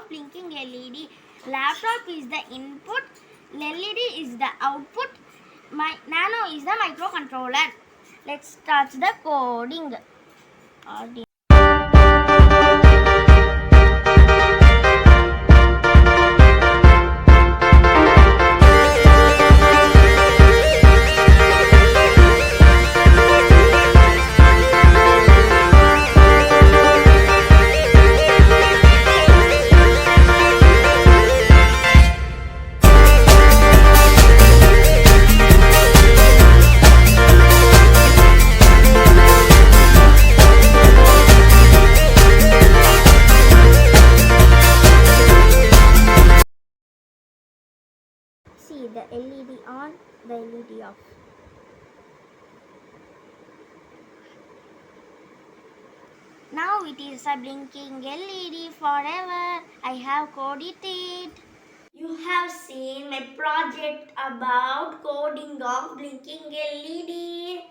of blinking LED. Laptop is the input, LED is the output, my nano is the microcontroller. Let's start the coding. See the LED on, the LED off. Now it is a blinking LED forever. I have coded it. You have seen my project about coding of blinking LED.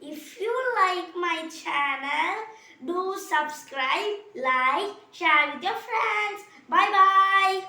If you like my channel, do subscribe, like, share with your friends. Bye bye.